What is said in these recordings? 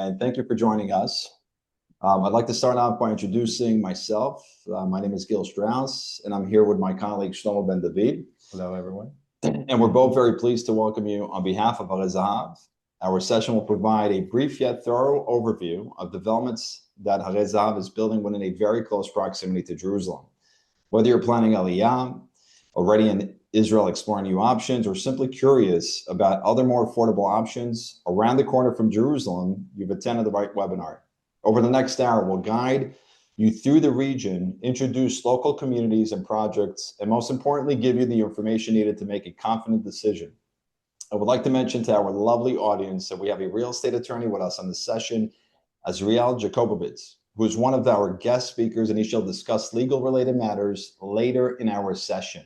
and thank you for joining us. I'd like to start out by introducing myself. My name is Gil Strauss, and I'm here with my colleague Shlomo Ben David. Hello, everyone. And we're both very pleased to welcome you on behalf of Harey Zahav. Our session will provide a brief yet thorough overview of developments that Harey Zahav is building within a very close proximity to Jerusalem. Whether you're planning Aliyah, already in Israel exploring new options, or simply curious about other more affordable options around the corner from Jerusalem, you've attended the right webinar. Over the next hour, we'll guide you through the region, introduce local communities and projects, and most importantly, give you the information needed to make a confident decision. I would like to mention to our lovely audience that we have a real estate attorney with us on this session, Azriel Jacobovitz, who is one of our guest speakers, and he shall discuss legal-related matters later in our session.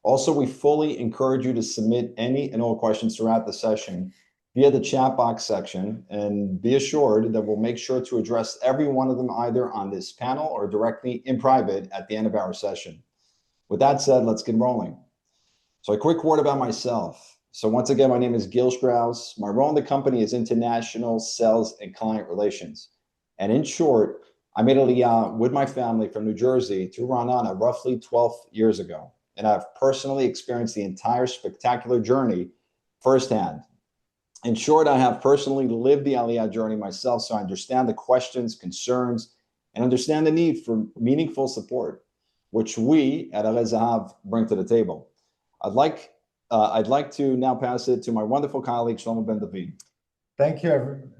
Also, we fully encourage you to submit any and all questions throughout the session via the chat box section, and be assured that we'll make sure to address every one of them either on this panel or directly in private at the end of our session. With that said, let's get rolling. So a quick word about myself. So once again, my name is Gil Strauss. My role in the company is international sales and client relations. And in short, I made Aliyah with my family from New Jersey to Ra'anana roughly 12 years ago. And I've personally experienced the entire spectacular journey firsthand. In short, I have personally lived the Aliyah journey myself, so I understand the questions, concerns, and understand the need for meaningful support, which we at Harey Zahav bring to the table. I'd like to now pass it to my wonderful colleague, Shlomo Ben David. Thank you,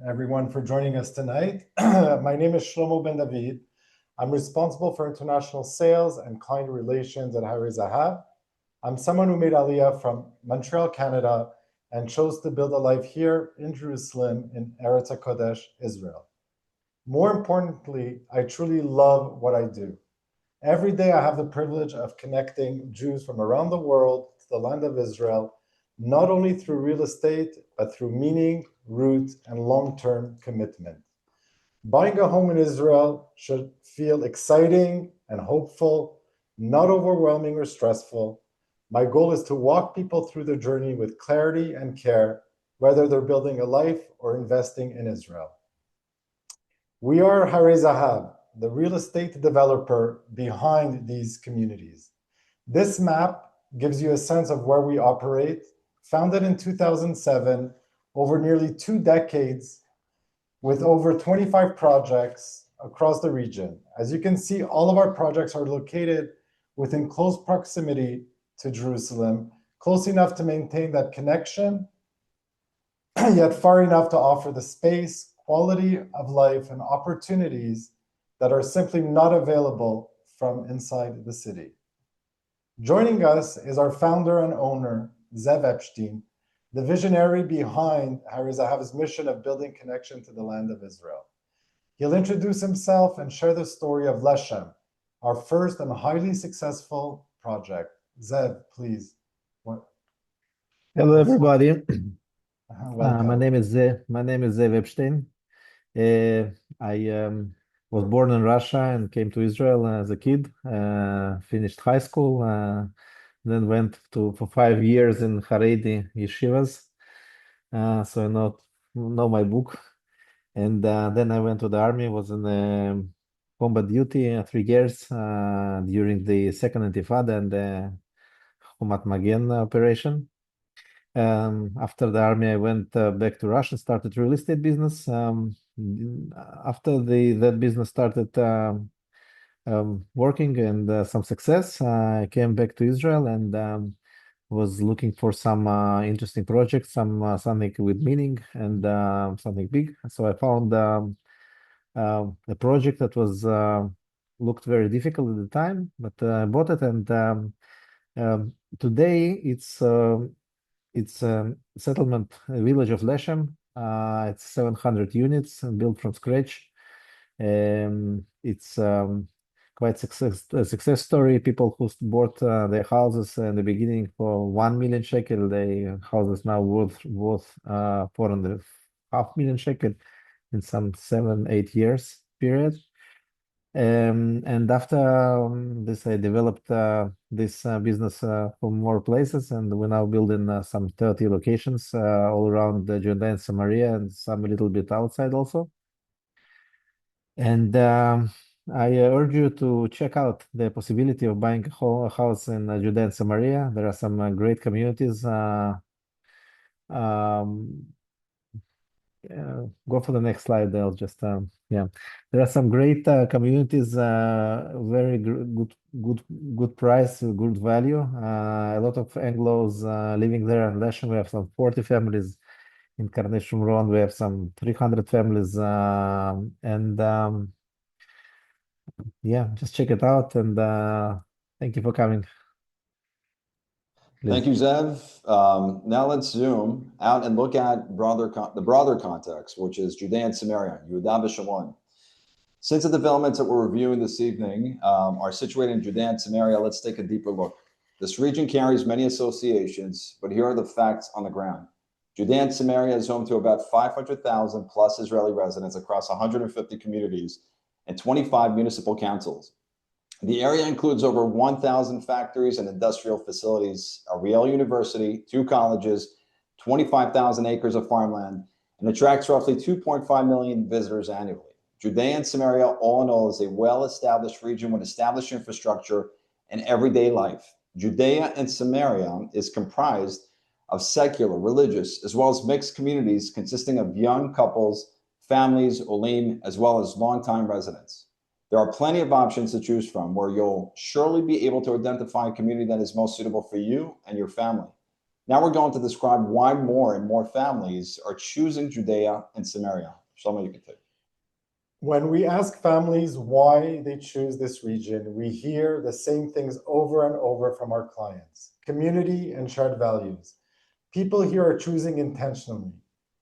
everyone, for joining us tonight. My name is Shlomo Ben David. I'm responsible for international sales and client relations at Harey Zahav. I'm someone who made Aliyah from Montreal, Canada, and chose to build a life here in Jerusalem in Eretz HaKodesh, Israel. More importantly, I truly love what I do. Every day I have the privilege of connecting Jews from around the world to the land of Israel, not only through real estate, but through meaning, root, and long-term commitment. Buying a home in Israel should feel exciting and hopeful, not overwhelming or stressful. My goal is to walk people through the journey with clarity and care, whether they're building a life or investing in Israel. We are Harey Zahav, the real estate developer behind these communities. This map gives you a sense of where we operate. Founded in 2007, over nearly 2 decades, with over 25 projects across the region. As you can see, all of our projects are located within close proximity to Jerusalem, close enough to maintain that connection, yet far enough to offer the space, quality of life, and opportunities that are simply not available from inside the city. Joining us is our founder and owner, Zev Epstein, the visionary behind Harey Zahav's mission of building connection to the land of Israel. He'll introduce himself and share the story of Leshem, our first and highly successful project. Zev, please. Hello, everybody. Welcome. My name is Zev Epstein. I was born in Russia and came to Israel as a kid. Finished high school, then went for 5 years in Haredi yeshivas. So I know my book. And then I went to the army. Was in combat duty 3 years during the second Intifada and the Chomat Magen operation. After the army, I went back to Russia, started real estate business. After that business started working and some success, I came back to Israel and was looking for some interesting projects, something with meaning and something big. So I found a project that was looked very difficult at the time, but I bought it, and today it's a settlement village of Leshem. It's 700 units built from scratch. It's quite a success story. People who bought their houses in the beginning for 1 million shekel, their houses now worth 4.5 million shekel in some 7-8 years period. And after this, I developed this business for more places, and we're now building some 30 locations all around Judea and Samaria, and some a little bit outside also. And I urge you to check out the possibility of buying a house in Judea and Samaria. There are some great communities. Go for the next slide. They'll just yeah. There are some great communities, very good price, good value. A lot of Anglos living there. In Leshem, we have some 40 families. In Karnei Shumron, we have some 300 families, and yeah, just check it out. And thank you for coming. Please. Thank you, Zev. Now let's zoom out and look at the broader context, which is Judea and Samaria, Yehuda v'Shamron. Since the developments that we're reviewing this evening are situated in Judea and Samaria, let's take a deeper look. This region carries many associations, but here are the facts on the ground. Judea and Samaria is home to about 500,000 plus Israeli residents across 150 communities and 25 municipal councils. The area includes over 1,000 factories and industrial facilities, a Yale University, 2 colleges, 25,000 acres of farmland, and attracts roughly 2.5 million visitors annually. Judea and Samaria, all in all, is a well-established region with established infrastructure and everyday life. Judea and Samaria is comprised of secular, religious, as well as mixed communities consisting of young couples, families, olim, as well as longtime residents. There are plenty of options to choose from where you'll surely be able to identify a community that is most suitable for you and your family. Now we're going to describe why more and more families are choosing Judea and Samaria. Shlomo, you can take. When we ask families why they choose this region, we hear the same things over and over from our clients: community and shared values. People here are choosing intentionally.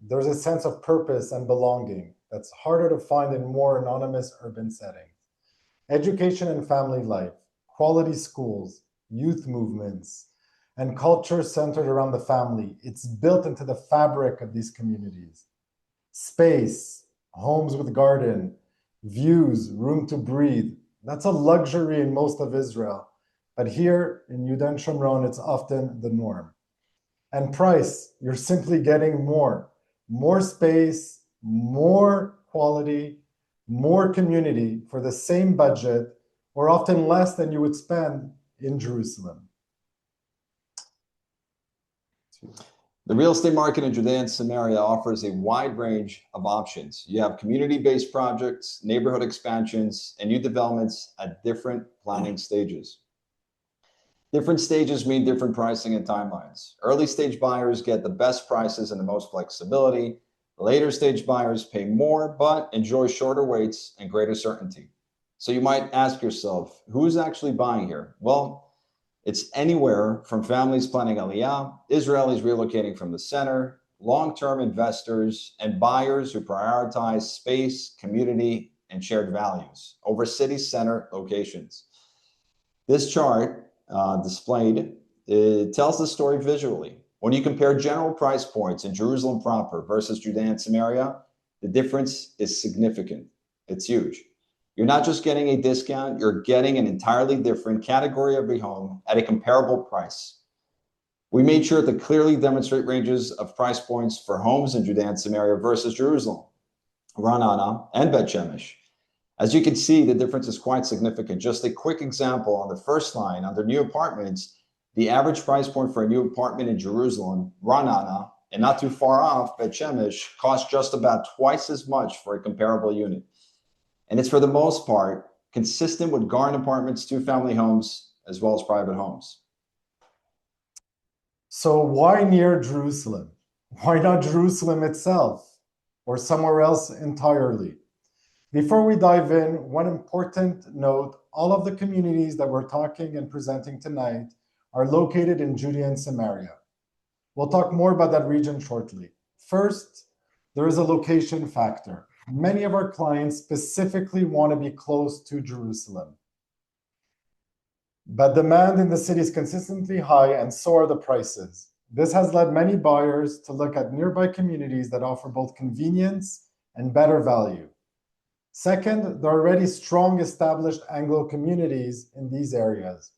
There's a sense of purpose and belonging that's harder to find in more anonymous urban settings. Education and family life, quality schools, youth movements, and culture centered around the family. It's built into the fabric of these communities. Space, homes with garden, views, room to breathe. That's a luxury in most of Israel. But here in Yehuda and Shomron, it's often the norm. And price, you're simply getting more space, more quality, more community for the same budget, or often less than you would spend in Jerusalem. The real estate market in Judea and Samaria offers a wide range of options. You have community-based projects, neighborhood expansions, and new developments at different planning stages. Different stages mean different pricing and timelines. Early stage buyers get the best prices and the most flexibility. Later stage buyers pay more, but enjoy shorter waits and greater certainty. So you might ask yourself, who's actually buying here? Well, it's anywhere from families planning Aliyah, Israelis relocating from the center, long-term investors, and buyers who prioritize space, community, and shared values over city center locations. This chart displayed, it tells the story visually. When you compare general price points in Jerusalem proper versus Judea and Samaria, the difference is significant. It's huge. You're not just getting a discount, you're getting an entirely different category of a home at a comparable price. We made sure to clearly demonstrate ranges of price points for homes in Judea and Samaria versus Jerusalem, Ra'anana, and Bet Shemesh. As you can see, the difference is quite significant. Just a quick example on the first line under new apartments, the average price point for a new apartment in Jerusalem, Ra'anana, and not too far off, Bet Shemesh, costs just about twice as much for a comparable unit. And it's for the most part consistent with garden apartments, 2-family homes, as well as private homes. So why near Jerusalem? Why not Jerusalem itself or somewhere else entirely? Before we dive in, one important note: all of the communities that we're talking and presenting tonight are located in Judea and Samaria. We'll talk more about that region shortly. First, there is a location factor. Many of our clients specifically want to be close to Jerusalem. But demand in the city is consistently high, and so are the prices. This has led many buyers to look at nearby communities that offer both convenience and better value. Second, there are already strong established Anglo communities in these areas.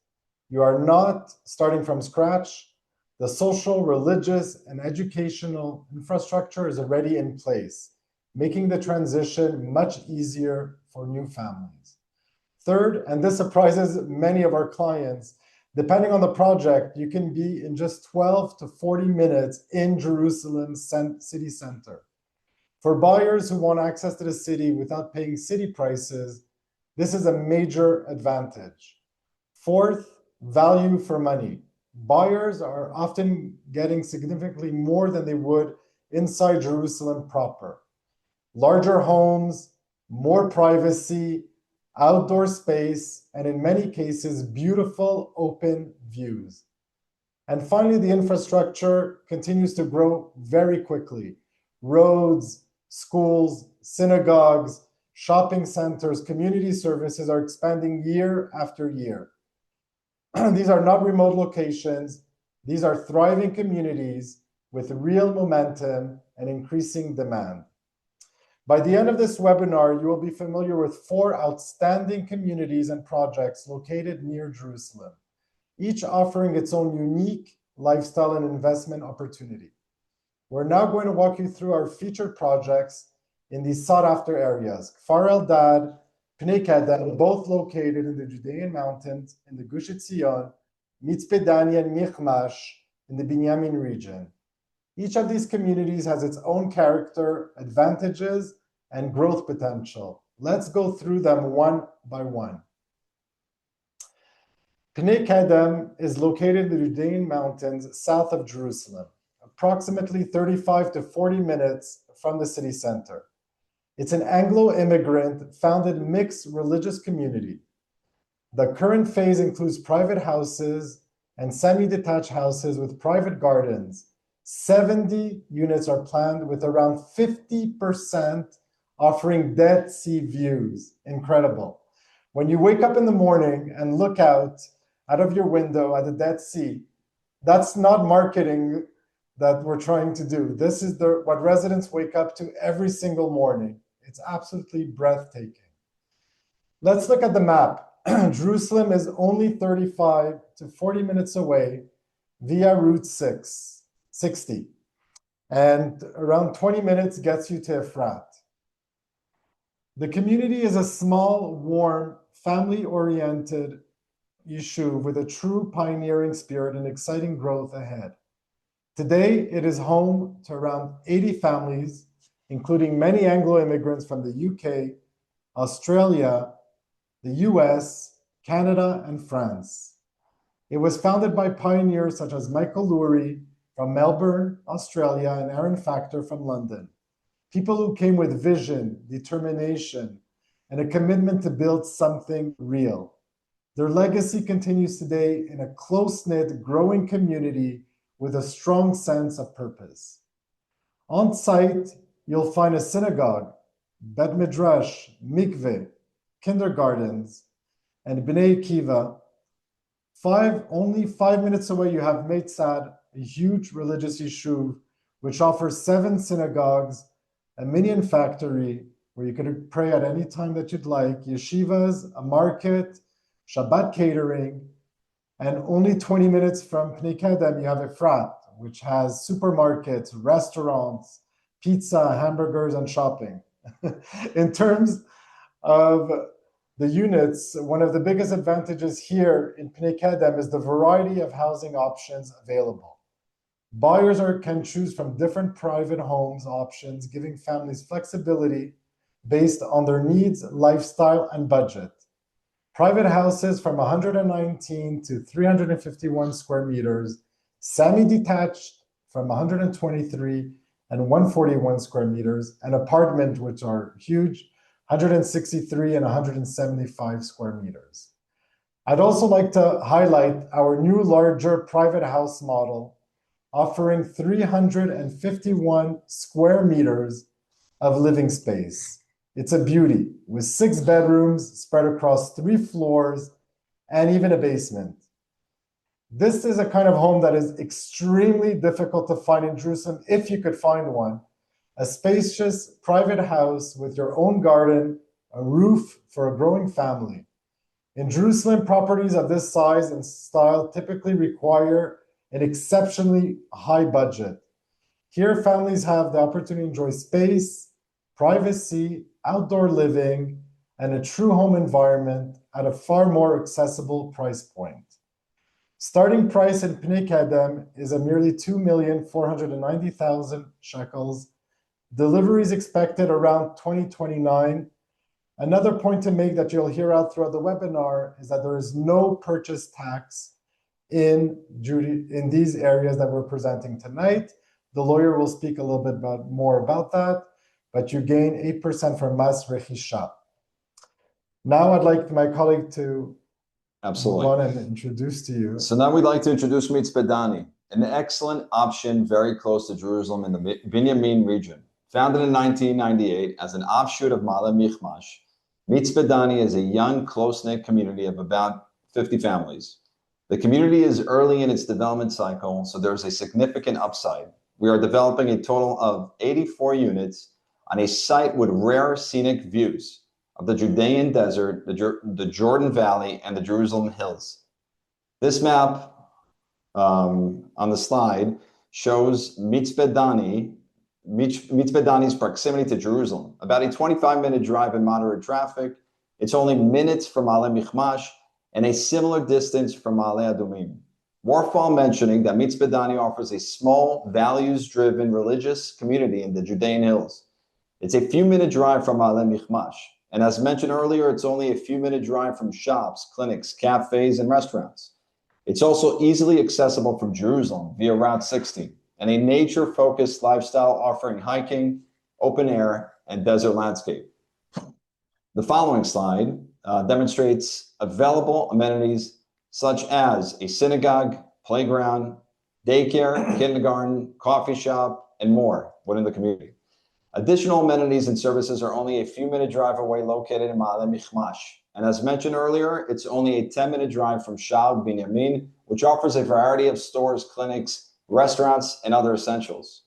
You are not starting from scratch. The social, religious, and educational infrastructure is already in place, making the transition much easier for new families. Third, and this surprises many of our clients, depending on the project, you can be in just 12 to 40 minutes in Jerusalem's city center. For buyers who want access to the city without paying city prices, this is a major advantage. Fourth, value for money. Buyers are often getting significantly more than they would inside Jerusalem proper. Larger homes, more privacy, outdoor space, and in many cases, beautiful open views. And finally, the infrastructure continues to grow very quickly. Roads, schools, synagogues, shopping centers, community services are expanding year after year. These are not remote locations. These are thriving communities with real momentum and increasing demand. By the end of this webinar, you will be familiar with 4 outstanding communities and projects located near Jerusalem, each offering its own unique lifestyle and investment opportunity. We're now going to walk you through our featured projects in these sought-after areas, Kfar Eldad, Pnei Kedem, both located in the Judean mountains in the Gush Etzion, Mitzpe, Dani, and Mikhmash in the Binyamin region. Each of these communities has its own character, advantages, and growth potential. Let's go through them one by one. Pnei Kedem is located in the Judean mountains south of Jerusalem, approximately 35 to 40 minutes from the city center. It's an Anglo-immigrant founded mixed religious community. The current phase includes private houses and semi-detached houses with private gardens. 70 units are planned with around 50% offering Dead Sea views. Incredible. When you wake up in the morning and look out of your window at the Dead Sea, that's not marketing that we're trying to do. This is what residents wake up to every single morning. It's absolutely breathtaking. Let's look at the map. Jerusalem is only 35 to 40 minutes away via Route 60, and around 20 minutes gets you to Efrat. The community is a small, warm, family-oriented yishuv with a true pioneering spirit and exciting growth ahead. Today, it is home to around 80 families, including many Anglo-immigrants from the UK, Australia, the US, Canada, and France. It was founded by pioneers such as Michael Lurie from Melbourne, Australia, and Aaron Factor from London. People who came with vision, determination, and a commitment to build something real. Their legacy continues today in a close-knit, growing community with a strong sense of purpose. On site, you'll find a synagogue, Bet Midrash, mikveh, kindergartens, and Bnei Akiva. Only 5 minutes away, you have Meitzad, a huge religious yishuv, which offers 7 synagogues, a minyan factory where you can pray at any time that you'd like, yeshivas, a market, Shabbat catering, and only 20 minutes from Pnei Kedem, you have Efrat, which has supermarkets, restaurants, pizza, hamburgers, and shopping. In terms of the units, one of the biggest advantages here in Pnei Kedem is the variety of housing options available. Buyers can choose from different private homes options, giving families flexibility based on their needs, lifestyle, and budget. Private houses from 119 to 351 square meters, semi-detached from 123 and 141 square meters, and apartment, which are huge, 163 and 175 square meters. I'd also like to highlight our new larger private house model, offering 351 square meters of living space. It's a beauty, with 6 bedrooms spread across 3 floors and even a basement. This is a kind of home that is extremely difficult to find in Jerusalem, if you could find one. A spacious private house with your own garden, a roof for a growing family. In Jerusalem, properties of this size and style typically require an exceptionally high budget. Here, families have the opportunity to enjoy space, privacy, outdoor living, and a true home environment at a far more accessible price point. Starting price in Pnei Kedem is a merely 2,490,000 shekels. Delivery is expected around 2029. Another point to make that you'll hear out throughout the webinar is that there is no purchase tax in these areas that we're presenting tonight. The lawyer will speak a little bit more about that, but you gain 8% from Mas Rechisha. Now I'd like my colleague to Absolutely. move on and introduce to you. So now we'd like to introduce Mitzpe Dani, an excellent option very close to Jerusalem in the Binyamin region. Founded in 1998 as an offshoot of Mikhmash, Mitzpe Dani is a young, close-knit community of about 50 families. The community is early in its development cycle, so there's a significant upside. We are developing a total of 84 units on a site with rare scenic views of the Judean desert, the Jordan Valley, and the Jerusalem hills. This map on the slide shows Mitzpe Dani's proximity to Jerusalem. About a 25-minute drive in moderate traffic. It's only minutes from Mikhmash and a similar distance from Adumim. Worthwhile mentioning that Mitzpe Dani offers a small, values-driven religious community in the Judean hills. It's a few-minute drive from Mikhmash. And as mentioned earlier, it's only a few-minute drive from shops, clinics, cafes, and restaurants. It's also easily accessible from Jerusalem via Route 60, and a nature-focused lifestyle offering hiking, open air, and desert landscape. The following slide demonstrates available amenities such as a synagogue, playground, daycare, kindergarten, coffee shop, and more within the community. Additional amenities and services are only a few-minute drive away located in Mikhmash. And as mentioned earlier, it's only a 10-minute drive from Binyamin, which offers a variety of stores, clinics, restaurants, and other essentials.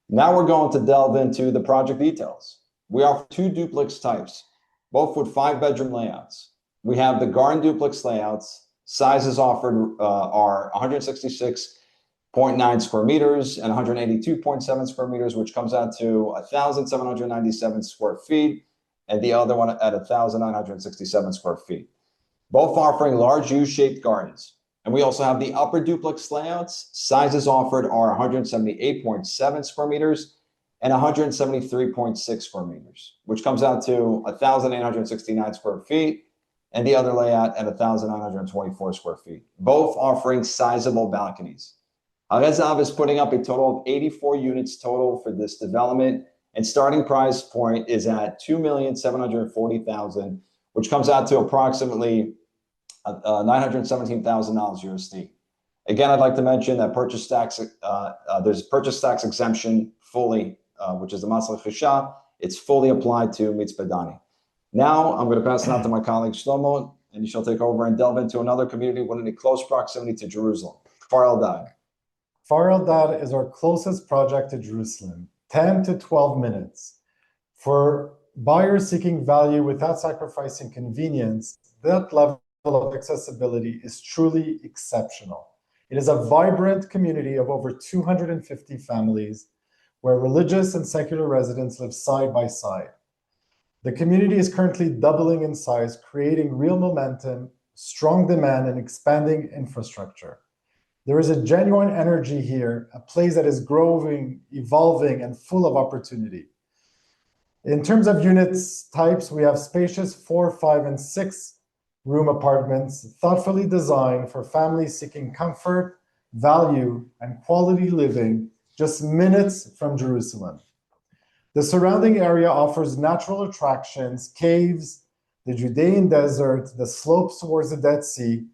Now we're going to delve into the project details. We offer two duplex types, both with 5-bedroom layouts. We have the garden duplex layouts. Sizes offered are 166.9 square meters and 182.7 square meters, which comes out to 1,797 square feet, and the other one at 1,967 square feet. Both offering large U-shaped gardens. And we also have the upper duplex layouts. Sizes offered are 178.7 square meters and 173.6 square meters, which comes out to 1,869 square feet, and the other layout at 1,924 square feet, both offering sizable balconies. Harey Zahav is putting up a total of 84 units total for this development, and starting price point is at $2,740,000, which comes out to approximately $917,000 USD. Again, I'd like to mention that purchase tax, there's purchase tax exemption fully, which is the Mas Rechisha. It's fully applied to Mitzpe Dani. Now I'm going to pass it on to my colleague Shlomo, and he shall take over and delve into another community within a close proximity to Jerusalem, Kfar Eldad. Kfar Eldad is our closest project to Jerusalem, 10 to 12 minutes. For buyers seeking value without sacrificing convenience, that level of accessibility is truly exceptional. It is a vibrant community of over 250 families where religious and secular residents live side by side. The community is currently doubling in size, creating real momentum, strong demand, and expanding infrastructure. There is a genuine energy here, a place that is growing, evolving, and full of opportunity. In terms of units types, we have spacious 4, 5, and 6-room apartments, thoughtfully designed for families seeking comfort, value, and quality living, just minutes from Jerusalem. The surrounding area offers natural attractions, caves, the Judean desert, the slopes towards the Dead Sea.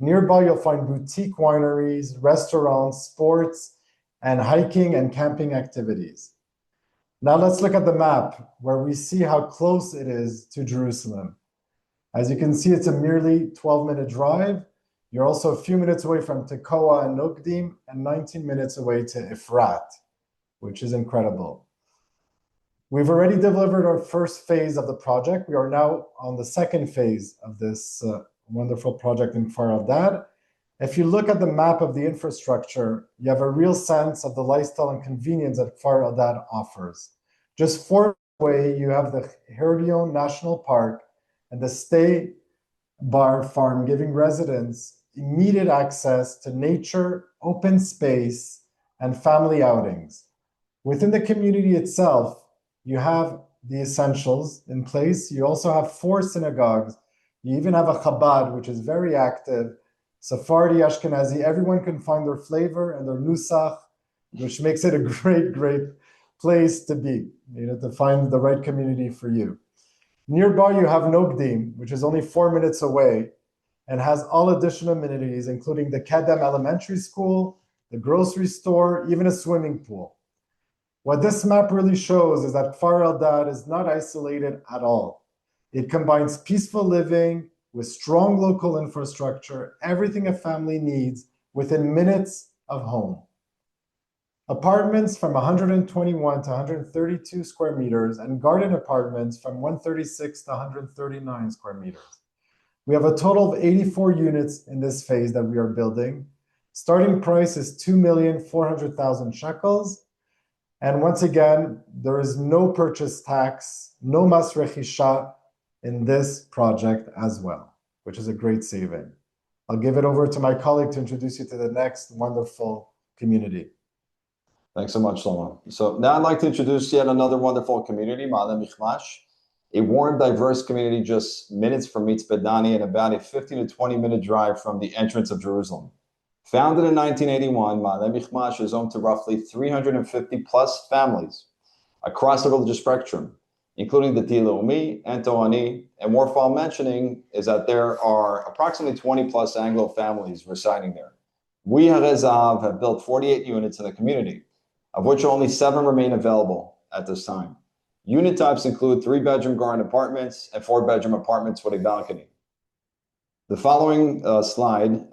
Nearby, you'll find boutique wineries, restaurants, sports, and hiking and camping activities. Now let's look at the map where we see how close it is to Jerusalem. As you can see, it's a merely 12-minute drive. You're also a few minutes away from Tekoa and Nokdim, and 19 minutes away to Efrat, which is incredible. We've already delivered our first phase of the project. We are now on the second phase of this wonderful project in Kfar Eldad. If you look at the map of the infrastructure, you have a real sense of the lifestyle and convenience that Kfar Eldad offers. Just 4 away, you have the Etzion National Park and the Stay Bar Farm, giving residents immediate access to nature, open space, and family outings. Within the community itself, you have the essentials in place. You also have 4 synagogues. You even have a Chabad, which is very active. Sephardi, Ashkenazi, everyone can find their flavor and their nusach, which makes it a great, great place to be, to find the right community for you. Nearby, you have Nogdim, which is only 4 minutes away and has all additional amenities, including the Kedem Elementary School, the grocery store, even a swimming pool. What this map really shows is that Kfar Eldad is not isolated at all. It combines peaceful living with strong local infrastructure, everything a family needs within minutes of home. Apartments from 121 to 132 square meters and garden apartments from 136 to 139 square meters. We have a total of 84 units in this phase that we are building. Starting price is 2,400,000 shekels. And once again, there is no purchase tax, no mas rechisha in this project as well, which is a great saving. I'll give it over to my colleague to introduce you to the next wonderful community. Thanks so much, Shlomo. So now I'd like to introduce yet another wonderful community, Mikhmash, a warm, diverse community just minutes from Mitzpe, Dani, and about a 15 to 20-minute drive from the entrance of Jerusalem. Founded in 1981, Mikhmash is home to roughly 350 plus families across the religious spectrum, including the Leumi and Toani. And worthwhile mentioning is that there are approximately 20 plus Anglo families residing there. We, Harey Zahav, have built 48 units in the community, of which only 7 remain available at this time. Unit types include 3-bedroom garden apartments and 4-bedroom apartments with a balcony. The following slide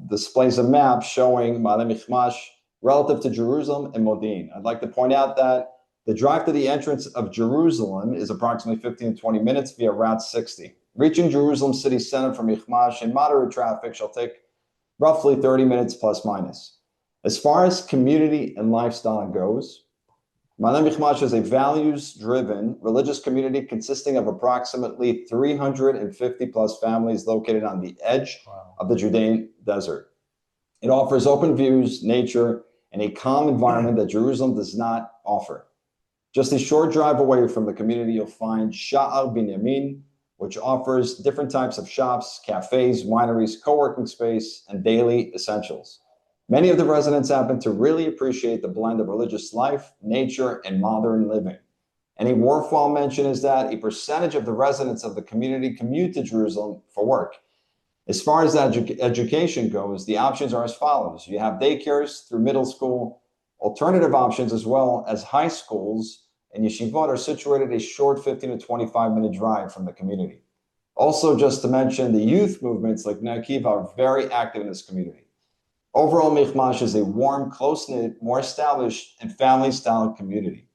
displays a map showing Mikhmash relative to Jerusalem and Modi'in. I'd like to point out that the drive to the entrance of Jerusalem is approximately 15 to 20 minutes via Route 60. Reaching Jerusalem city center from Mikhmash in moderate traffic shall take roughly 30 minutes plus minus. As far as community and lifestyle goes, Mikhmash is a values-driven religious community consisting of approximately 350 plus families located on the edge of the Judean desert. It offers open views, nature, and a calm environment that Jerusalem does not offer. Just a short drive away from the community, you'll find Sha'ar Binyamin, which offers different types of shops, cafes, wineries, co-working space, and daily essentials. Many of the residents happen to really appreciate the blend of religious life, nature, and modern living. And a worthwhile mention is that a percentage of the residents of the community commute to Jerusalem for work. As far as education goes, the options are as follows. You have daycares through middle school, alternative options as well as high schools and yeshivot are situated a short 15 to 25-minute drive from the community. Also, just to mention, the youth movements like Bnei are very active in this community. Overall, Mikhmash is a warm, close-knit, more established, and family-style community.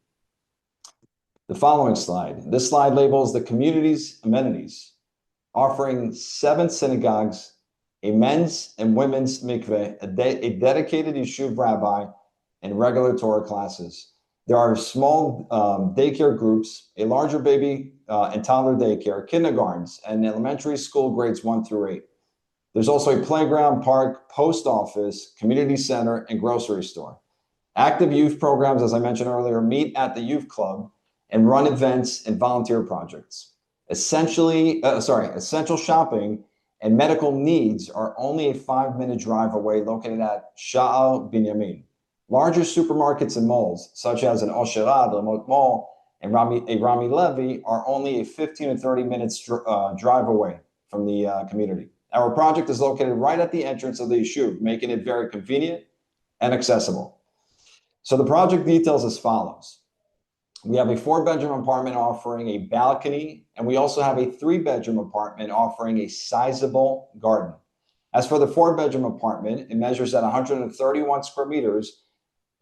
The following slide. This slide labels the community's amenities, offering 7 synagogues, a men's and women's mikveh, a dedicated yeshuv rabbi, and regular Torah classes. There are small daycare groups, a larger baby and toddler daycare, kindergartens, and elementary school grades 1 through 8. There's also a playground, park, post office, community center, and grocery store. Active youth programs, as I mentioned earlier, meet at the youth club and run events and volunteer projects. Essential shopping and medical needs are only a 5-minute drive away, located at Sha'ar Binyamin. Larger supermarkets and malls, such as an Osherad, Lamot Mall, and Rami Levy, are only a 15 to 30 minutes drive away from the community. Our project is located right at the entrance of the yeshuv, making it very convenient and accessible. So the project details as follows. We have a 4-bedroom apartment offering a balcony, and we also have a 3-bedroom apartment offering a sizable garden. As for the 4-bedroom apartment, it measures at 131 square meters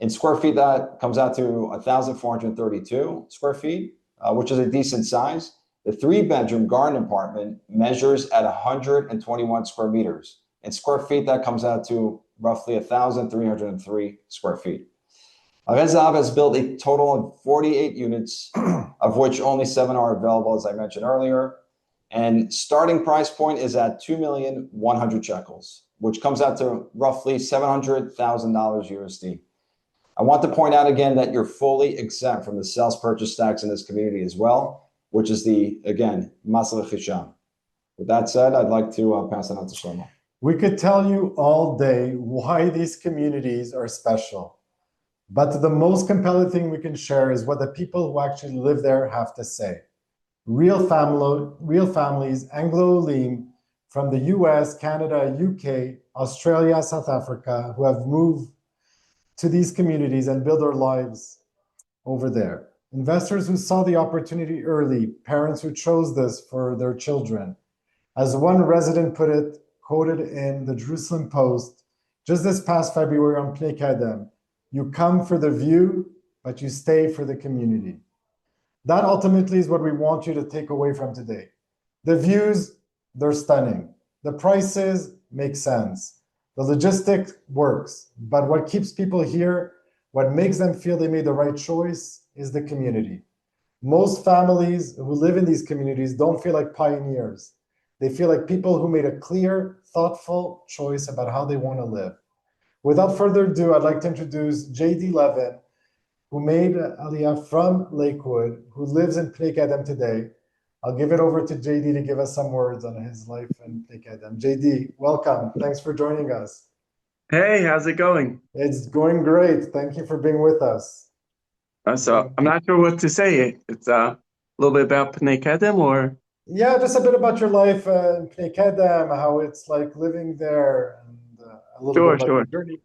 In square feet, that comes out to 1,432 square feet, which is a decent size. The 3-bedroom garden apartment measures at 121 square meters. In square feet, that comes out to roughly 1,303 square feet. Harey Zahav has built a total of 48 units, of which only 7 are available, as I mentioned earlier. And starting price point is at 2,100,000 shekels, which comes out to roughly $700,000 USD. I want to point out again that you're fully exempt from the sales purchase tax in this community as well, which is the, again, Mas Rechisha. With that said, I'd like to pass it on to Shlomo. We could tell you all day why these communities are special. But the most compelling thing we can share is what the people who actually live there have to say. Real families, Anglo-friendly, from the US, Canada, UK, Australia, South Africa, who have moved to these communities and build their lives over there. Investors who saw the opportunity early, parents who chose this for their children. As one resident put it, quoted in the Jerusalem Post, just this past February on Pnei Kedem, you come for the view, but you stay for the community. That ultimately is what we want you to take away from today. The views, they're stunning. The prices make sense. The logistics works. But what keeps people here, what makes them feel they made the right choice, is the community. Most families who live in these communities don't feel like pioneers. They feel like people who made a clear, thoughtful choice about how they want to live. Without further ado, I'd like to introduce J.D. Levin, who made Aliyah from Lakewood, who lives in Pnei Kedem today. I'll give it over to J.D. to give us some words on his life in Pnei Kedem. J.D., welcome. Thanks for joining us. Hey, how's it going? It's going great. Thank you for being with us. So I'm not sure what to say. It's a little bit about Pnei Kedem, or? Yeah, just a bit about your life in Pnei Kedem, how it's like living there, and a little bit about your journey.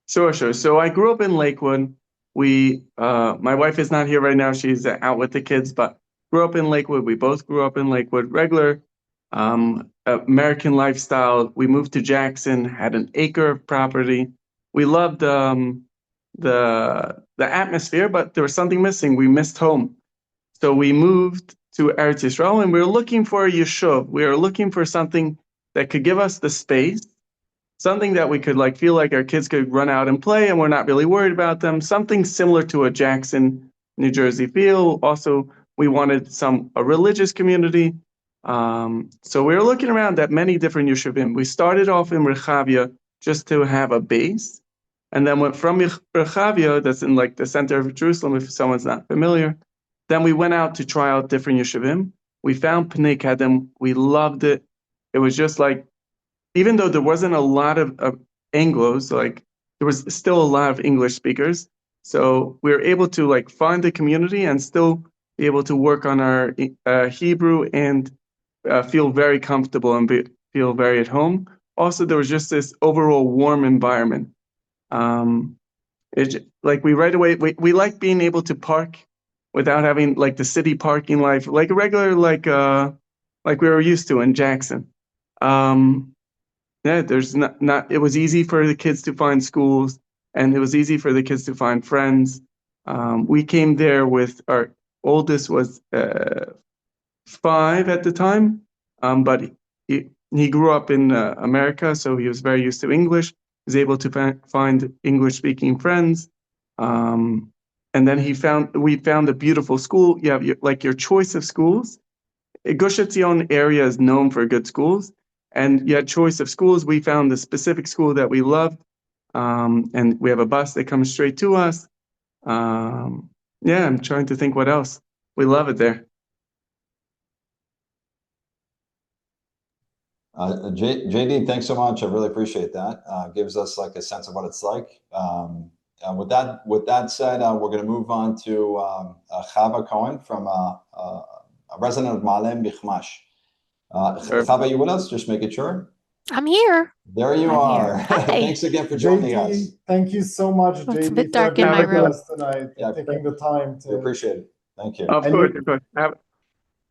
Sure. So I grew up in Lakewood. My wife is not here right now. She's out with the kids, but grew up in Lakewood. We both grew up in Lakewood. Regular American lifestyle. We moved to Jackson, had an acre of property. We loved the atmosphere, but there was something missing. We missed home. So we moved to Eretz Yisrael, and we were looking for a yeshuv. We were looking for something that could give us the space, something that we could feel like our kids could run out and play, and we're not really worried about them. Something similar to a Jackson, New Jersey feel. Also, we wanted a religious community. So we were looking around at many different yeshuvim. We started off in Rechavia just to have a base, and then went from Rechavia, that's in the center of Jerusalem, if someone's not familiar. Then we went out to try out different yeshuvim. We found Pnei Kedem. We loved it. It was just even though there wasn't a lot of Anglos, there was still a lot of English speakers. So we were able to find the community and still be able to work on our Hebrew and feel very comfortable and feel very at home. Also, there was just this overall warm environment. We right away, we like being able to park without having the city parking life, like a regular, like we were used to in Jackson. There's not. It was easy for the kids to find schools, and it was easy for the kids to find friends. We came there with our oldest was 5 at the time, but he grew up in America, so he was very used to English. He was able to find English-speaking friends. And then we found a beautiful school. You have your choice of schools. Gush Etzion area is known for good schools, and you had choice of schools. We found the specific school that we loved, and we have a bus that comes straight to us. I'm trying to think what else. We love it there. JD, thanks so much. I really appreciate that. Gives us a sense of what it's like. With that said, we're going to move on to Chava Cohen from a resident of Malem Mikhmash. Chava, you with us? Just making sure. I'm here. There you are. Thanks again for joining us. Thank you so much, JD. It's a bit dark in my room tonight. Taking the time to. We appreciate it. Thank you. Of course.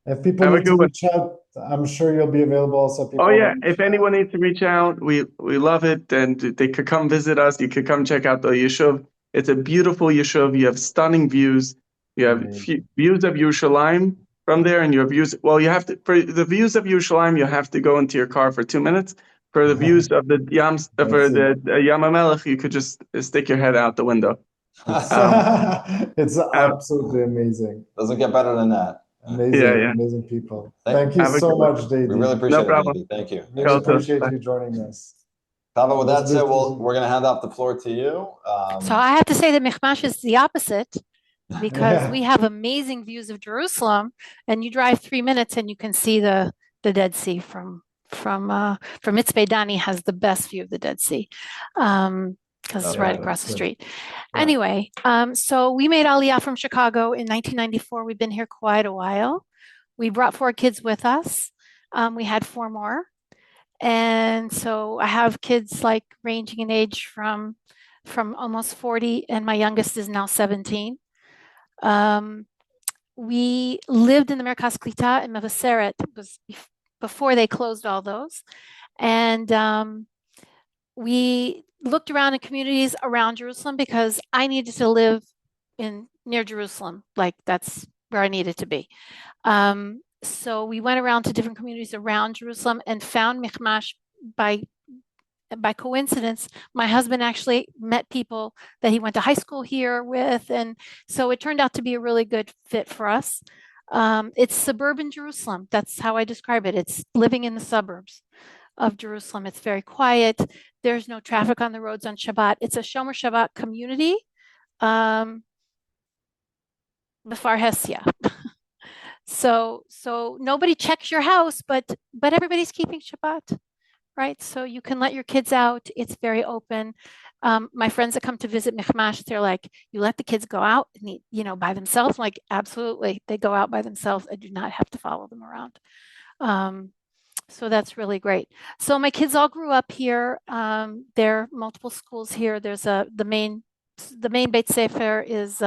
If people need to reach out, I'm sure you'll be available. So if anyone needs to reach out, we love it, and they could come visit us. You could come check out the yeshuv. It's a beautiful yeshuv. You have stunning views. You have views of Yerushalayim from there, and your views. Well, you have to for the views of Yerushalayim. You have to go into your car for 2 minutes. For the views of the Yam HaMelech, you could just stick your head out the window. It's absolutely amazing. Doesn't get better than that. Amazing, amazing people. Thank you so much, Dadi. We really appreciate No problem. it, Dadi. Thank you. Really appreciate you joining us. Chava, with that said, we're going to hand off the floor to you. So I have to say that Mikhmash is the opposite, because we have amazing views of Jerusalem, and you drive 3 minutes and you can see the Dead Sea from Mitzpe. Dani has the best view of the Dead Sea, because it's right across the street. Anyway, so we made Aliyah from Chicago in 1994. We've been here quite a while. We brought 4 kids with us. We had 4 more. And so I have kids like ranging in age from almost 40, and my youngest is now 17. We lived in the Merkaz Klita in Mevaseret. It was before they closed all those. And we looked around in communities around Jerusalem because I needed to live near Jerusalem. Like, that's where I needed to be. So we went around to different communities around Jerusalem and found Mikhmash by coincidence. My husband actually met people that he went to high school here with, and so it turned out to be a really good fit for us. It's suburban Jerusalem. That's how I describe it. It's living in the suburbs of Jerusalem. It's very quiet. There's no traffic on the roads on Shabbat. It's a Shomer Shabbat community. B'far Hesia. So nobody checks your house, but everybody's keeping Shabbat, right? So you can let your kids out. It's very open. My friends that come to visit Mikhmash, they're like, you let the kids go out and eat, by themselves? I'm like, absolutely. They go out by themselves. I do not have to follow them around. So that's really great. So my kids all grew up here. There are multiple schools here. There's the main Beit Sefer is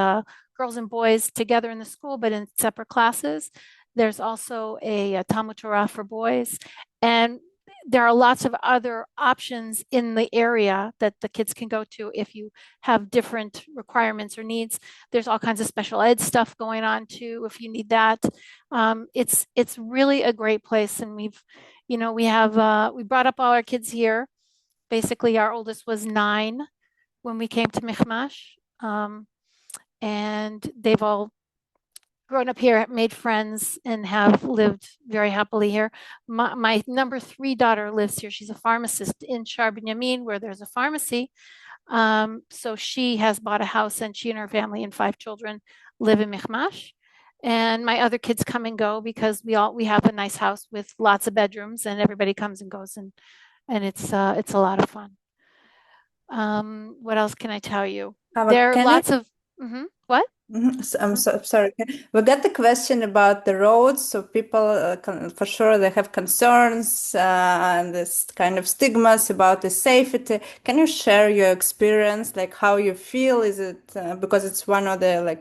girls and boys together in the school, but in separate classes. There's also a Talmud Torah for boys. And there are lots of other options in the area that the kids can go to if you have different requirements or needs. There's all kinds of special ed stuff going on too, if you need that. It's really a great place. And we brought up all our kids here. Basically, our oldest was 9 when we came to Mikhmash. And they've all grown up here, made friends, and have lived very happily here. My number 3 daughter lives here. She's a pharmacist in Binyamin, where there's a pharmacy. So she has bought a house, and she and her family and 5 children live in Mikhmash. And my other kids come and go because we have a nice house with lots of bedrooms, and everybody comes and goes, and it's a lot of fun. What else can I tell you? There are lots of what? So, I'm so sorry. We got the question about the roads. So people, for sure, they have concerns and this kind of stigmas about the safety. Can you share your experience, like how you feel? Is it because it's one of the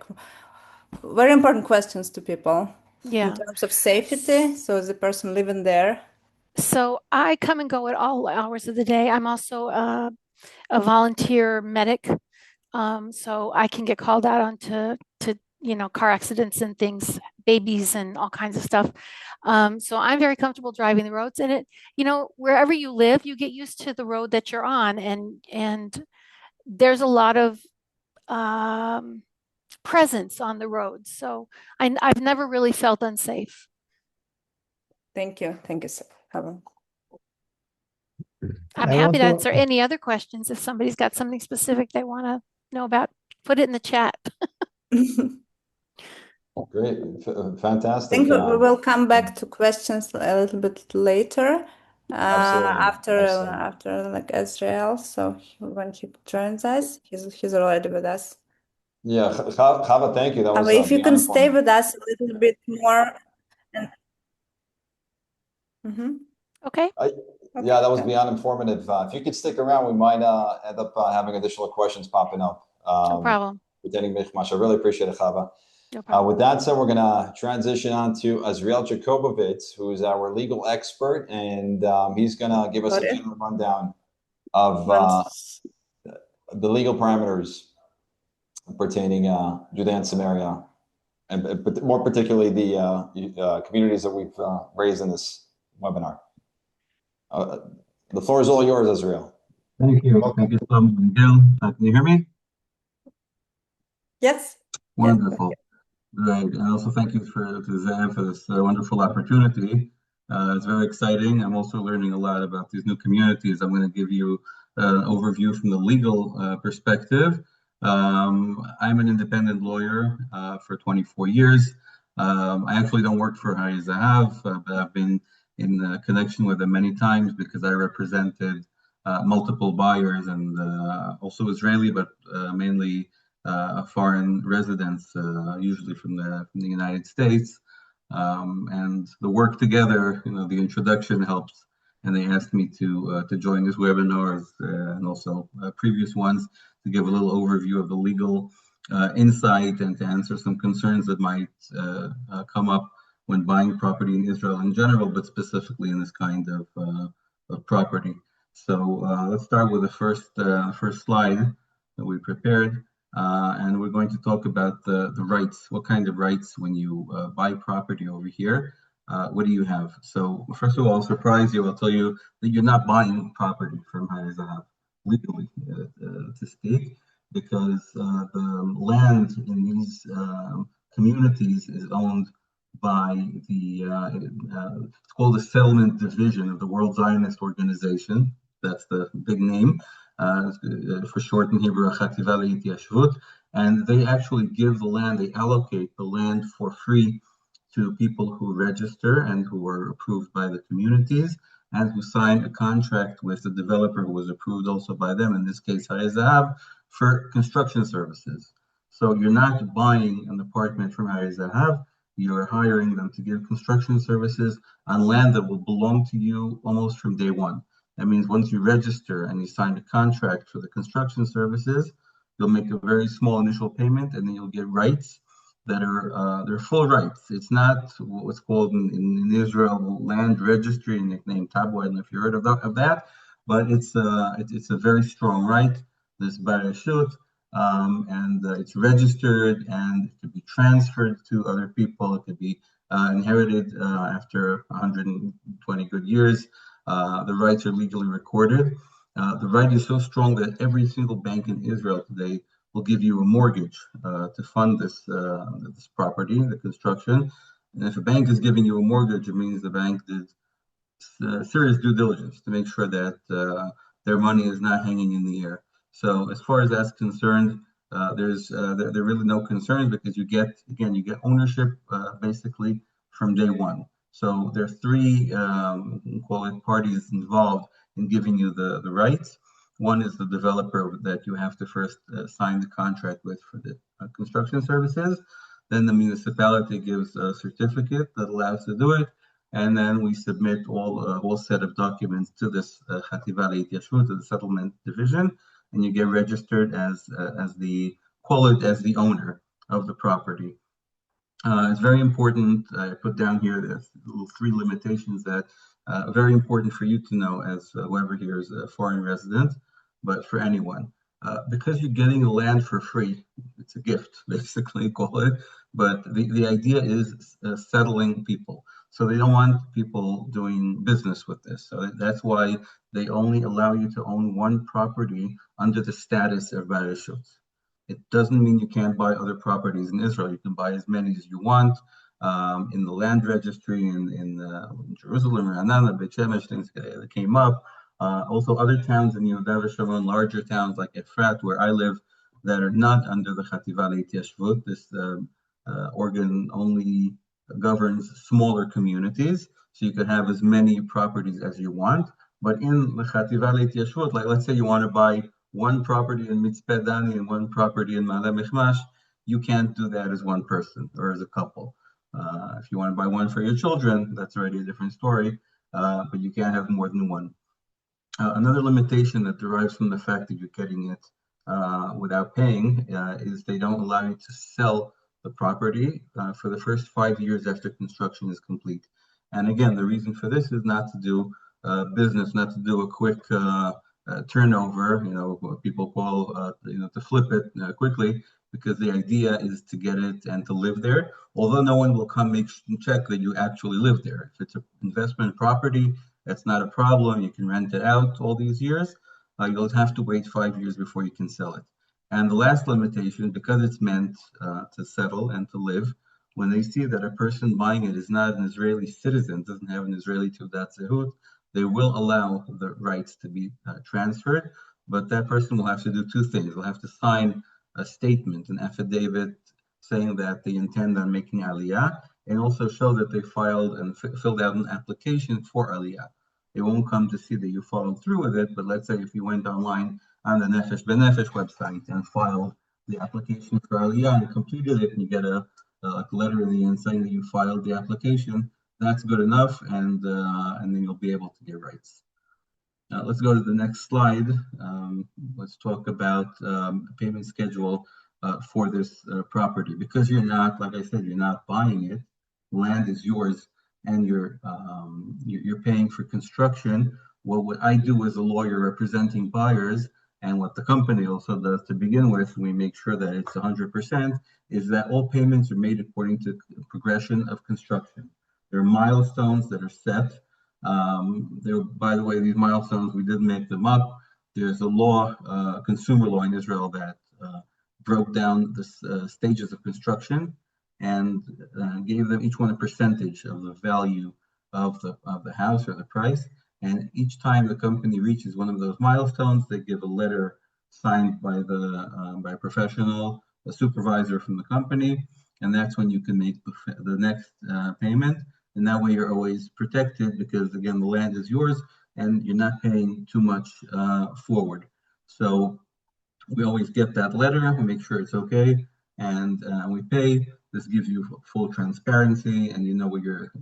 very important questions to people in terms of safety? So the person living there. So I come and go at all hours of the day. I'm also a volunteer medic. So I can get called out onto car accidents and things, babies and all kinds of stuff. So I'm very comfortable driving the roads, and wherever you live, you get used to the road that you're on, and there's a lot of presence on the road. So I've never really felt unsafe. Thank you. Thank you, sir. I'm happy to answer any other questions. If somebody's got something specific they want to know about, put it in the chat. Great, fantastic. I think we will come back to questions a little bit later, after like Israel. So when he joins us, he's already with us. Yeah, Chava, thank you. That was if you can stay with us a little bit more. Okay. Yeah, that was beyond informative. If you could stick around, we might end up having additional questions popping up. No problem. With Dani Mikhmash. I really appreciate it, Chava. No problem. With that said, we're going to transition on to Azriel Jacobovitz, who's our legal expert, and he's going to give us a general rundown of the legal parameters pertaining Judean Samaria, and but more particularly the communities that we've raised in this webinar. The floor is all yours, Israel. Thank you. Thank you so much, Gil. Can you hear me? Yes. Wonderful. Great. And also thank you to Zahav for this wonderful opportunity. It's very exciting. I'm also learning a lot about these new communities. I'm going to give you an overview from the legal perspective. I'm an independent lawyer for 24 years. I actually don't work for Harey Zahav, but I've been in connection with him many times because I represented multiple buyers and also Israeli, but mainly foreign residents, usually from the United States. And the work together, the introduction helps. And they asked me to join this webinar and also previous ones to give a little overview of the legal insight and to answer some concerns that might come up when buying property in Israel in general, but specifically in this kind of property. So let's start with the first slide that we prepared. And we're going to talk about the rights. What kind of rights when you buy property over here? What do you have? So first of all, I'll surprise you. I'll tell you that you're not buying property from Harey Zahav legally, to speak, because the land in these communities is owned by it's called the Settlement Division of the World Zionist Organization. That's the big name. For short in Hebrew, Chativa Le'Hityashvut, and they actually give the land, they allocate the land for free to people who register and who are approved by the communities and who sign a contract with the developer who was approved also by them, in this case Harey Zahav, for construction services. So you're not buying an apartment from Harey Zahav, you're hiring them to give construction services on land that will belong to you almost from day one. That means once you register and you sign a contract for the construction services, you'll make a very small initial payment, and then you'll get rights that are they're full rights. It's not what's called in Israel land registry, nicknamed tabu. I don't know if you heard of that, but it's a very strong right. This barashut, and it's registered, and it could be transferred to other people. It could be inherited after 120 good years. The rights are legally recorded. The right is so strong that every single bank in Israel today will give you a mortgage to fund this property, the construction. And if a bank is giving you a mortgage, it means the bank did serious due diligence to make sure that their money is not hanging in the air. So as far as that's concerned, there are really no concerns because you get ownership basically from day one. So there are three parties involved in giving you the rights. One is the developer that you have to first sign the contract with for the construction services. Then the municipality gives a certificate that allows to do it. And then we submit a whole set of documents to this Chativa Le'Hityashvut, to the settlement division, and you get registered as the owner of the property. It's very important. I put down here the little three limitations that are very important for you to know as whoever here is a foreign resident, but for anyone. Because you're getting the land for free, it's a gift, basically, call it. But the idea is settling people. So they don't want people doing business with this. So that's why they only allow you to own one property under the status of barashut. It doesn't mean you can't buy other properties in Israel. You can buy as many as you want in the land registry in Jerusalem, Ra'anana, Beit Shemesh, things that came up. Also other towns in Yehuda V'Shamron, larger towns like Efrat, where I live, that are not under the Chativa Le'Hityashvut. This organ only governs smaller communities, so you can have as many properties as you want. But in the Chativa Le'Hityashvut, like let's say you want to buy one property in Mitzpe, Dani, and one property in Mikhmash, you can't do that as one person or as a couple. If you want to buy one for your children, that's already a different story, but you can't have more than one. Another limitation that derives from the fact that you're getting it without paying is they don't allow you to sell the property for the first 5 years after construction is complete. And again, the reason for this is not to do business, not to do a quick turnover, what people call, to flip it quickly. because the idea is to get it and to live there, although no one will come check that you actually live there. If it's an investment property, that's not a problem. You can rent it out all these years. You'll have to wait 5 years before you can sell it. And the last limitation, because it's meant to settle and to live, when they see that a person buying it is not an Israeli citizen, doesn't have an Israeli Teudat Zehut, they will allow the rights to be transferred, but that person will have to do two things. They'll have to sign a statement, an affidavit, saying that they intend on making Aliyah, and also show that they filed and filled out an application for Aliyah. They won't come to see that you followed through with it, but let's say if you went online on the Nefesh B'Nefesh website and filed the application for Aliyah and completed it, and you get a letter in the end saying that you filed the application, that's good enough, and then you'll be able to get rights. Let's go to the next slide. Let's talk about payment schedule for this property. Because you're not, like I said, you're not buying it. Land is yours, and you're paying for construction. Well, what I do as a lawyer representing buyers, and what the company also does to begin with, we make sure that it's 100%, is that all payments are made according to progression of construction. There are milestones that are set. By the way, these milestones, we didn't make them up. There's a law, consumer law in Israel, that broke down the stages of construction and gave them each one a percentage of the value of the house or the price. And each time the company reaches one of those milestones, they give a letter signed by by a professional, a supervisor from the company, and that's when you can make the next payment. And that way you're always protected, because again, the land is yours and you're not paying too much forward. So we always get that letter, we make sure it's okay, and we pay. This gives you full transparency, and you know what you're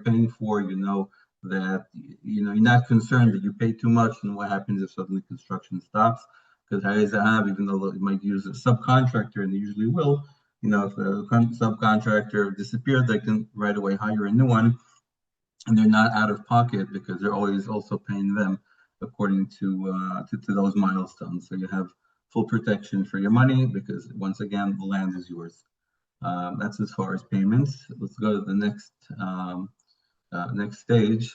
paying for. You know that you're not concerned that you pay too much and what happens if suddenly construction stops. Because Harey Zahav, even though they might use a subcontractor, and they usually will, if the subcontractor disappeared, they can right away hire a new one, and they're not out of pocket because they're always also paying them according to those milestones. So you have full protection for your money, because once again, the land is yours. That's as far as payments. Let's go to the next stage.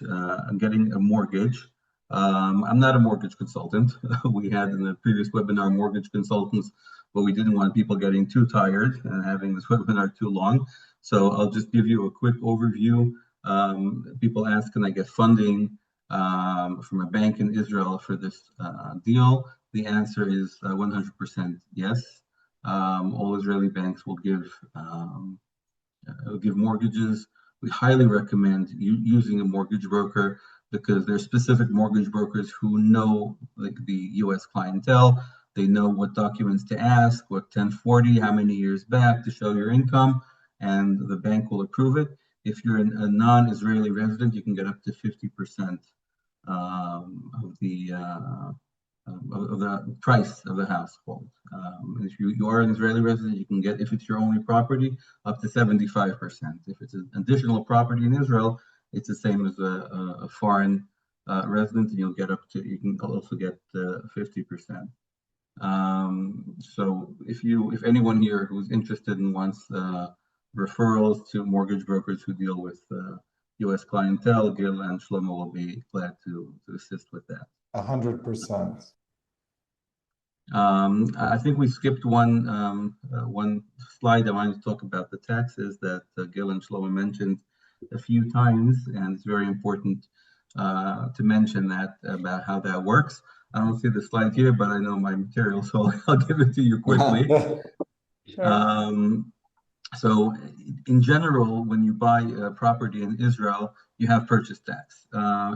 Getting a mortgage. I'm not a mortgage consultant. We had in the previous webinar mortgage consultants, but we didn't want people getting too tired and having this webinar too long. So I'll just give you a quick overview. People ask, can I get funding from a bank in Israel for this deal? The answer is 100% yes. All Israeli banks will give mortgages. We highly recommend using a mortgage broker, because there are specific mortgage brokers who know the U.S. clientele. They know what documents to ask, what 1040, how many years back to show your income, and the bank will approve it. If you're a non-Israeli resident, you can get up to 50% of the price of the household. If you are an Israeli resident, you can get, if it's your only property, up to 75%. If it's an additional property in Israel, it's the same as a foreign resident, and you can also get 50%. So if anyone here who's interested and wants referrals to mortgage brokers who deal with U.S. clientele, Gil and Shlomo will be glad to assist with that. 100%. I think we skipped one slide. I wanted to talk about the taxes that Gil and Shlomo mentioned a few times, and it's very important to mention that about how that works. I don't see the slide here, but I know my material, so I'll give it to you quickly. Sure. So in general, when you buy a property in Israel, you have purchase tax.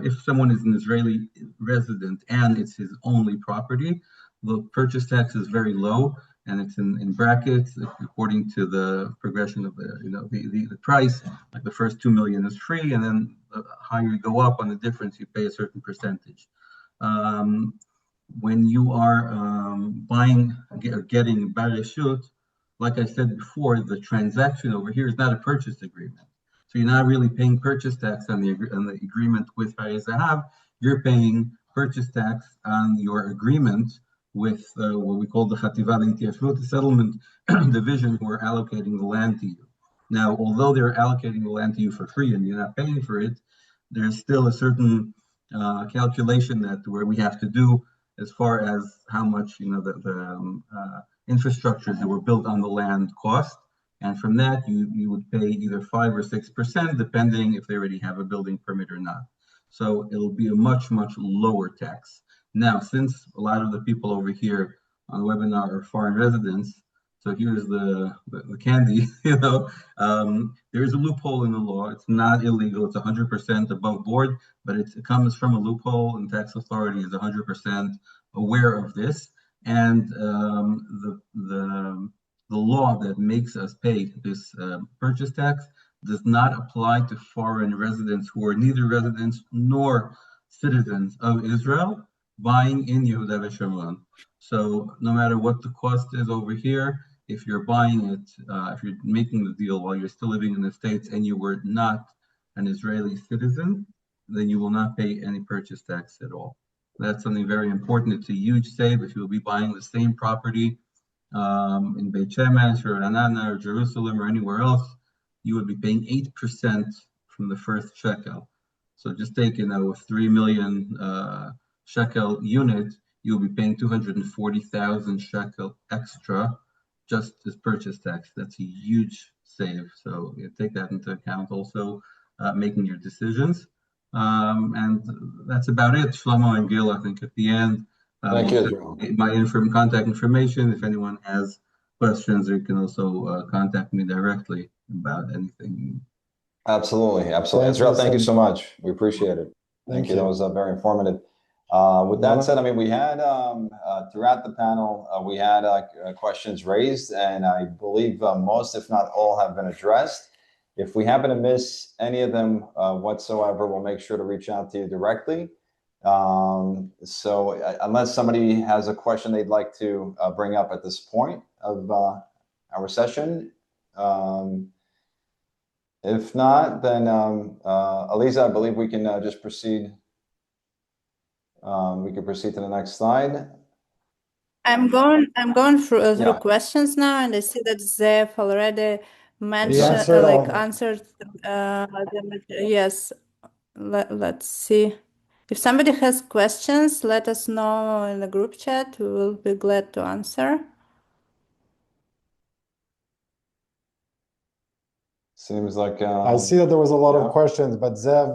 If someone is an Israeli resident and it's his only property, the purchase tax is very low, and it's in brackets according to the progression of the price. Like the first 2 million is free, and then the higher you go up on the difference, you pay a certain percentage. When you are buying or getting bareshut, like I said before, the transaction over here is not a purchase agreement. So you're not really paying purchase tax on the agreement with Harey Zahav. You're paying purchase tax on your agreement with what we call the Chativa L'Hitiyashvut, the settlement division, who are allocating the land to you. Now, although they're allocating the land to you for free and you're not paying for it, there's still a certain calculation where we have to do as far as how much the infrastructures that were built on the land cost, and from that you would pay either 5 or 6%, depending if they already have a building permit or not. So it'll be a much lower tax. Now, since a lot of the people over here on the webinar are foreign residents, so here's the candy, there is a loophole in the law. It's not illegal. It's 100% above board, but it comes from a loophole, and tax authority is 100% aware of this. And the law that makes us pay this purchase tax does not apply to foreign residents who are neither residents nor citizens of Israel buying in Yehuda v'Shomron. So no matter what the cost is over here, if you're buying it, if you're making the deal while you're still living in the States and you were not an Israeli citizen, then you will not pay any purchase tax at all. That's something very important. It's a huge save if you'll be buying the same property in Beit Shemesh or Ra'anana or Jerusalem or anywhere else. You would be paying 8% from the first shekel. So just take, a 3 million shekel unit, you'll be paying 240,000 shekel extra just as purchase tax. That's a huge save. So you take that into account also making your decisions. And that's about it. Shlomo and Gil, I think at the end, Thank you. My contact information. If anyone has questions, you can also contact me directly about anything. Absolutely. Israel, thank you so much. We appreciate it. Thank you. That was very informative. With that said, we had throughout the panel, we had questions raised, and I believe most, if not all, have been addressed. If we happen to miss any of them whatsoever, we'll make sure to reach out to you directly. So unless somebody has a question they'd like to bring up at this point of our session, if not, then Aliza, I believe we can just proceed. We can proceed to the next slide. I'm going through questions now, and I see that Zev already mentioned, answered. Yes, let's see. If somebody has questions, let us know in the group chat. We will be glad to answer. Seems like I see that there was a lot of questions, but Zev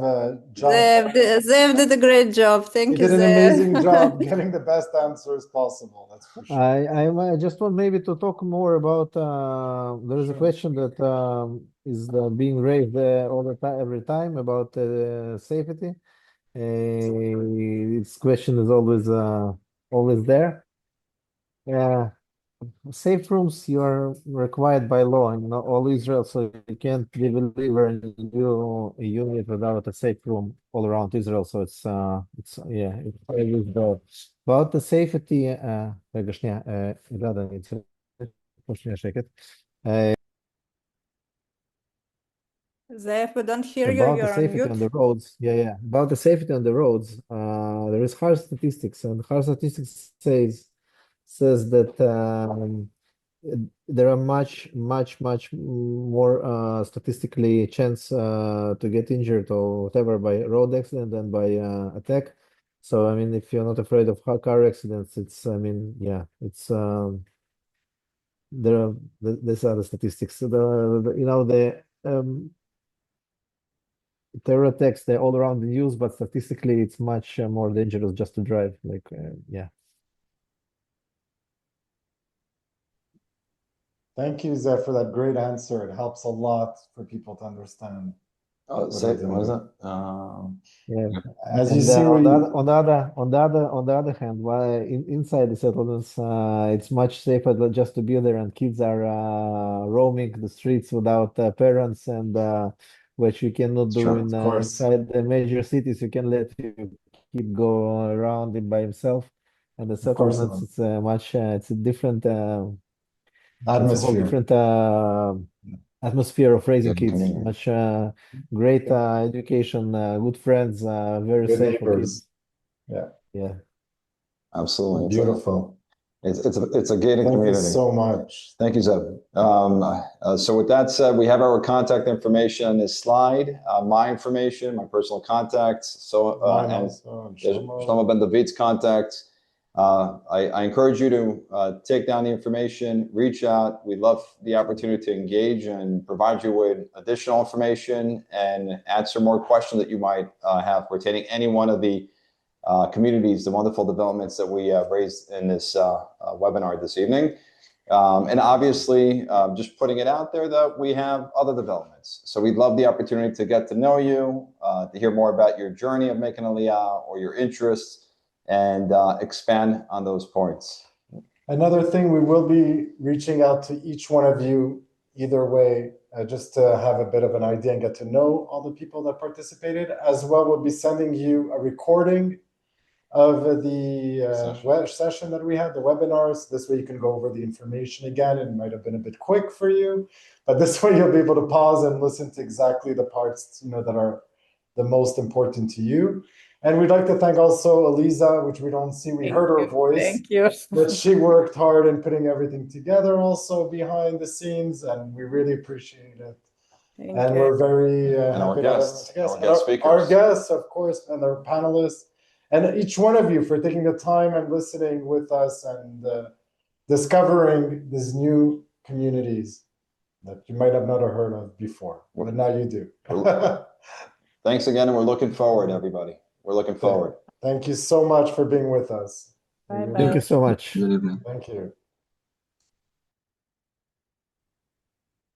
Zev did a great job. Thank you, Zev. He did an amazing job getting the best answers possible. That's for sure. I just want maybe to talk more about. There is a question that is being raised all the time, every time about safety. This question is always there. Safe rooms, you are required by law in all Israel, so you can't deliver a unit without a safe room all around Israel. So it's always there. About the safety, רגע שנייה, אלעד, אני צריך פה שנייה שקט. Zev, we don't hear you. About You're the safety on the roads, about the safety on the roads, there is hard statistics, and hard statistics says that there are much more statistically chance to get injured or whatever by road accident than by attack. So if you're not afraid of car accidents, it's these are the statistics. So the terror attacks, they're all around the news, but statistically it's much more dangerous just to drive. Thank you, Zev, for that great answer. It helps a lot for people to understand. Safe, what is that? As you see, on the other hand, inside the settlements, it's much safer just to be there, and kids are roaming the streets without parents, and which you cannot do inside the major cities. You can let your kid go around it by himself, and the settlements, it's a different atmosphere. Atmosphere of raising kids. Much great education, good friends, very good safe for neighbors. kids. Yeah. Absolutely beautiful. It's a gated Thank community. you so much. Thank you, Zeb. So with that said, we have our contact information on this slide, my information, my personal contacts. So Mine and also, and there's Shlomo. Shlomo Ben David's contacts. I encourage you to take down the information, reach out. We'd love the opportunity to engage and provide you with additional information and answer more questions that you might have pertaining any one of the communities, the wonderful developments that we raised in this webinar this evening. And obviously, just putting it out there that we have other developments. So we'd love the opportunity to get to know you, to hear more about your journey of making Aliyah or your interests, and expand on those points. Another thing, we will be reaching out to each one of you either way, just to have a bit of an idea and get to know all the people that participated. As well, we'll be sending you a recording of the session that we had, the webinars. This way you can go over the information again. It might have been a bit quick for you, but this way you'll be able to pause and listen to exactly the parts that are the most important to you. And we'd like to thank also Eliza, which we don't see. We heard her voice. Thank you. But she worked hard in putting everything together also behind the scenes, and we really appreciate it. And we're very happy to have our guests, of course, and our panelists, and each one of you for taking the time and listening with us and discovering these new communities that you might have not heard of before, but now you do. Thanks again, and we're looking forward, everybody. We're looking forward. Thank you so much for being with us. Bye-bye. Thank you so much. Good evening. Thank you.